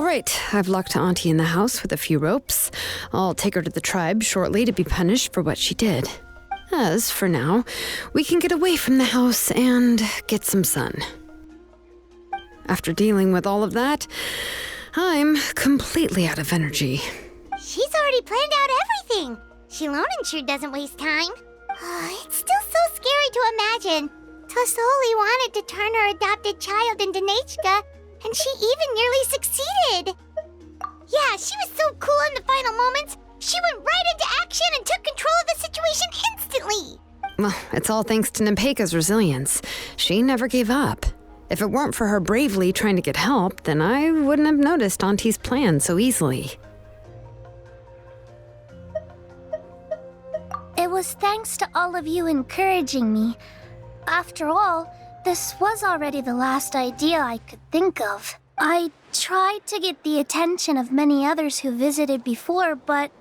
right, I've locked Auntie in the house with a few ropes. I'll take her to the tribe shortly to be punished for what she did. As for now, we can get away from the house and get some sun. After dealing with all of that, I'm completely out of energy. She's already planned out everything. Shilonen sure doesn't waste time. It's still so scary to imagine. Tlasoli wanted to turn her adopted child into Nechka, and she even nearly succeeded. Yeah, she was so cool in the final moments. She went right into action and took control of the situation instantly. Well, it's all thanks to Nepeka's resilience. She never gave up. If it weren't for her bravely trying to get help, then I wouldn't have noticed Auntie's plan so easily. It was thanks to all of you encouraging me. After all, this was already the last idea I could think of. I tried to get the attention of many others who visited before, but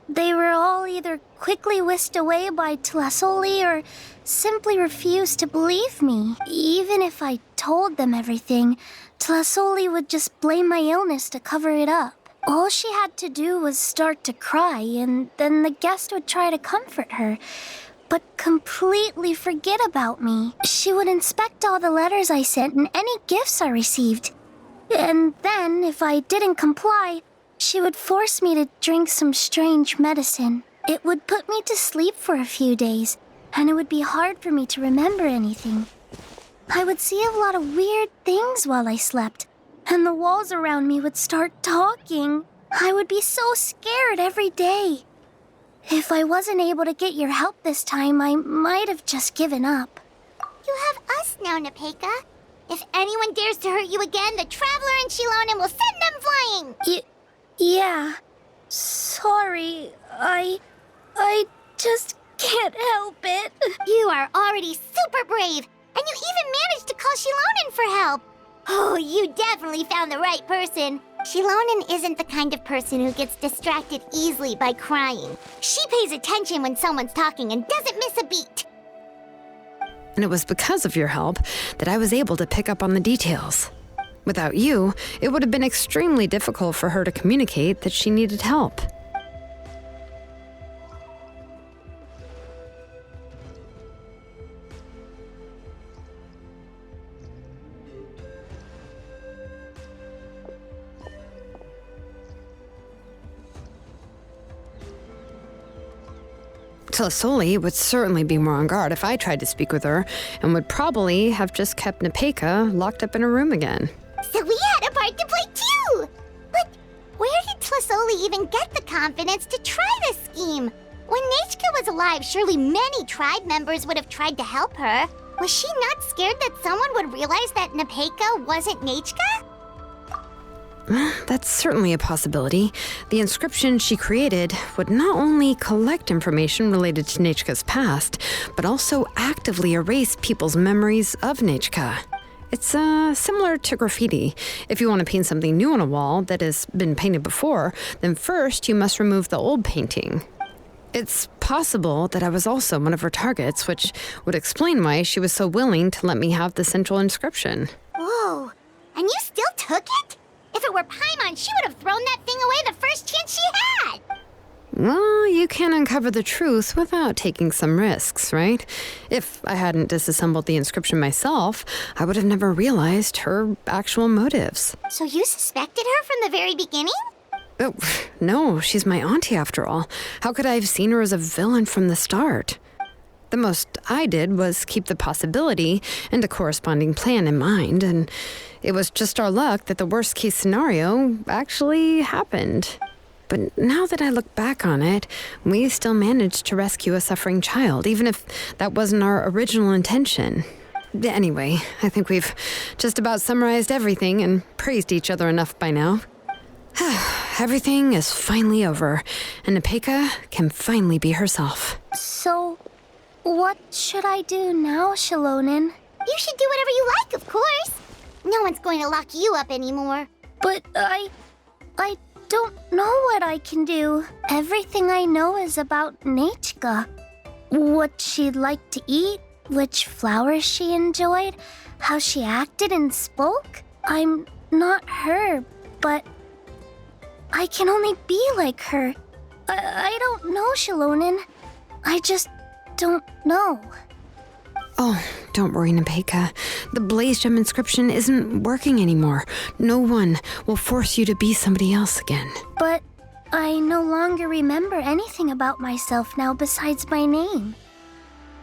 they were all either quickly whisked away by Tlasoli or simply refused to believe me. Even if I told them everything, Tlasoli would just blame my illness to cover it up. All she had to do was start to cry, and then the guest would try to comfort her, but completely forget about me. She would inspect all the letters I sent and any gifts I received. And then, if I didn't comply, she would force me to drink some strange medicine. It would put me to sleep for a few days, and it would be hard for me to remember anything. I would see a lot of weird things while I slept, and the walls around me would start talking. I would be so scared every day. If I wasn't able to get your help this time, I might have just given up. You have us now, Nepeka. If anyone dares to hurt you again, the Traveler and Shilonen will send them flying! Yeah. Sorry, I just can't help it. You are already super brave, and you even managed to call Shilonen for help. Oh, you definitely found the right person. Shilonen isn't the kind of person who gets distracted easily by crying. She pays attention when someone's talking and doesn't miss a beat. And it was because of your help that I was able to pick up on the details. Without you, it would have been extremely difficult for her to communicate that she needed help. Tlasoli would certainly be more on guard if I tried to speak with her, and would probably have just kept Nepeka locked up in a room again. So we had a part to play too! But where did Tlasoli even get the confidence to try this scheme? When Nechka was alive, surely many tribe members would have tried to help her. Was she not scared that someone would realize that Nepeka wasn't Nechka? That's certainly a possibility. The inscription she created would not only collect information related to Nechka's past, but also actively erase people's memories of Nechka. It's similar to graffiti. If you want to paint something new on a wall that has been painted before, then first you must remove the old painting. It's possible that I was also one of her targets, which would explain why she was so willing to let me have the central inscription. Whoa, and you still took it? If it were Paimon, she would have thrown that thing away the first chance she had! Well, you can uncover the truth without taking some risks, right? If I hadn't disassembled the inscription myself, I would have never realized her actual motives. So you suspected her from the very beginning? Oh, no, she's my auntie after all. How could I have seen her as a villain from the start? The most I did was keep the possibility and a corresponding plan in mind, and it was just our luck that the worst-case scenario actually happened. But now that I look back on it, we still managed to rescue a suffering child, even if that wasn't our original intention. Anyway, I think we've just about summarized everything and praised each other enough by now. Everything is finally over, and Nepeka can finally be herself. So, what should I do now, Shilonen? You should do whatever you like, of course. No one's going to lock you up anymore. But I don't know what I can do. Everything I know is about Nechka. What she liked to eat, which flowers she enjoyed, how she acted and spoke. I'm not her, but I can only be like her. I don't know, Shalonen. I just don't know. Oh, don't worry, Nepeka. The Blaze Gem inscription isn't working anymore. No one will force you to be somebody else again. But I no longer remember anything about myself now besides my name.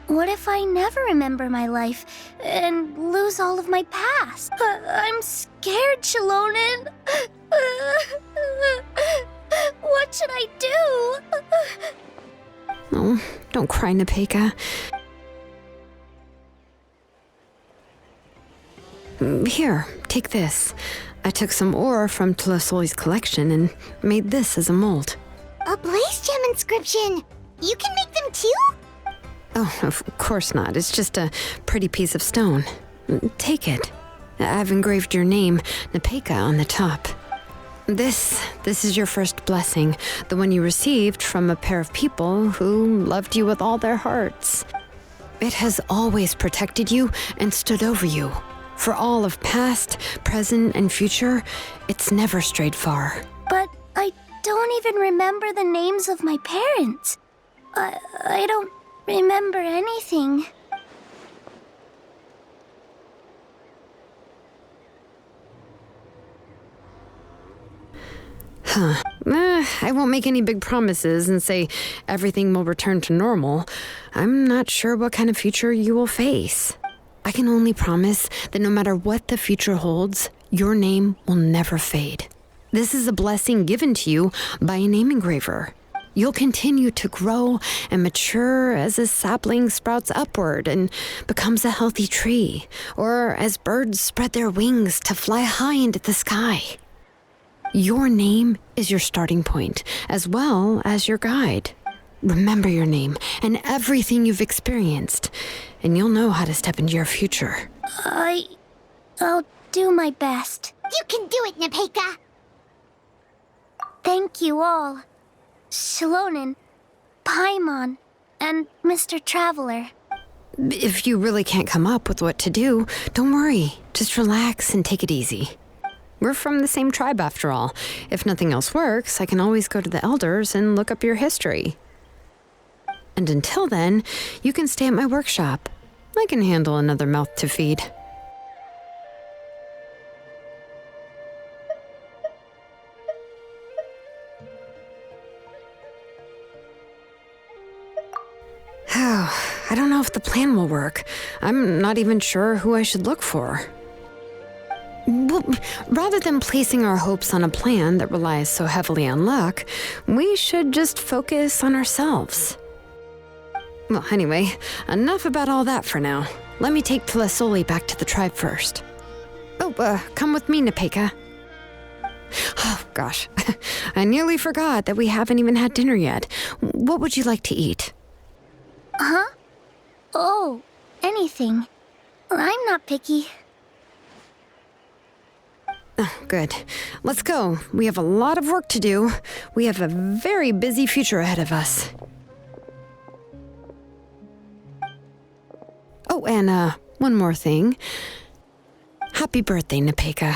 What if I never remember my life and lose all of my past? I'm scared, Shalonen. What should I do? Oh, don't cry, Nepeka. Here, take this. I took some ore from Tlasoli's collection and made this as a mold. A Blaze Gem inscription! You can make them too? Oh, of course not. It's just a pretty piece of stone. Take it. I've engraved your name, Nepeka, on the top. This is your first blessing, the one you received from a pair of people who loved you with all their hearts. It has always protected you and stood over you. For all of past, present, and future, it's never strayed far. But I don't even remember the names of my parents. I don't remember anything. I won't make any big promises and say everything will return to normal. I'm not sure what kind of future you will face. I can only promise that no matter what the future holds, your name will never fade. This is a blessing given to you by a name engraver. You'll continue to grow and mature as a sapling sprouts upward and becomes a healthy tree, or as birds spread their wings to fly high into the sky. Your name is your starting point, as well as your guide. Remember your name and everything you've experienced, and you'll know how to step into your future. I'll do my best. You can do it, Nepeka! Thank you all. Shalonen, Paimon, and Mr. Traveler. If you really can't come up with what to do, don't worry. Just relax and take it easy. We're from the same tribe after all. If nothing else works, I can always go to the elders and look up your history. And until then, you can stay at my workshop. I can handle another mouth to feed. I don't know if the plan will work. I'm not even sure who I should look for. Well, rather than placing our hopes on a plan that relies so heavily on luck, we should just focus on ourselves. Well, anyway, enough about all that for now. Let me take Tlasoli back to the tribe first. Oh, come with me, Nepeka. Oh, gosh. I nearly forgot that we haven't even had dinner yet. What would you like to eat? Huh? Oh, anything. I'm not picky. Oh, good. Let's go. We have a lot of work to do. We have a very busy future ahead of us. Oh, and one more thing. Happy birthday, Nepeka.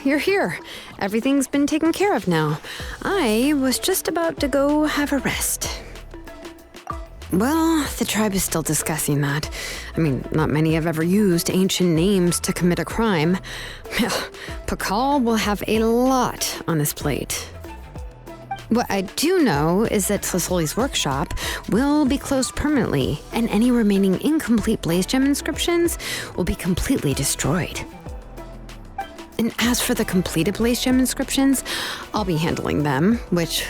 you're here. Everything's been taken care of now. I was just about to go have a rest. Well, the tribe is still discussing that. I mean, not many have ever used ancient names to commit a crime. Pakal will have a lot on his plate. What I do know is that Sasoli's workshop will be closed permanently, and any remaining incomplete Blaze Gem inscriptions will be completely destroyed. And as for the completed Blaze Gem inscriptions, I'll be handling them, which,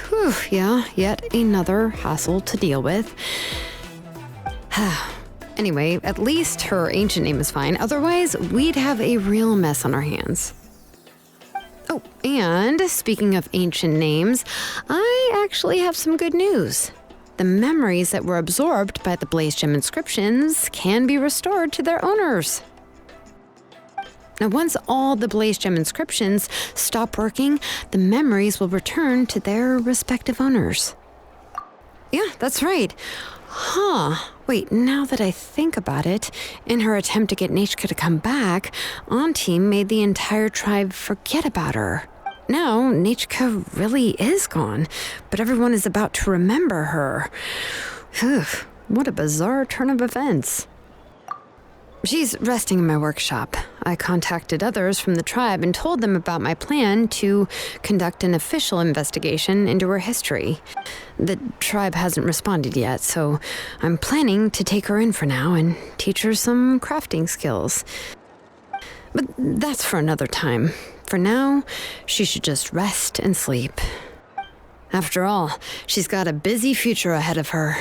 yet another hassle to deal with. Anyway, at least her ancient name is fine. Otherwise, we'd have a real mess on our hands. Oh, and speaking of ancient names, I actually have some good news. The memories that were absorbed by the Blaze Gem inscriptions can be restored to their owners. Now, once all the Blaze Gem inscriptions stop working, the memories will return to their respective owners. Yeah, that's right. Wait, now that I think about it, in her attempt to get Nechka to come back, Auntie made the entire tribe forget about her. Now, Nechka really is gone, but everyone is about to remember her. What a bizarre turn of events. She's resting in my workshop. I contacted others from the tribe and told them about my plan to conduct an official investigation into her history. The tribe hasn't responded yet, so I'm planning to take her in for now and teach her some crafting skills. But that's for another time. For now, she should just rest and sleep. After all, she's got a busy future ahead of her.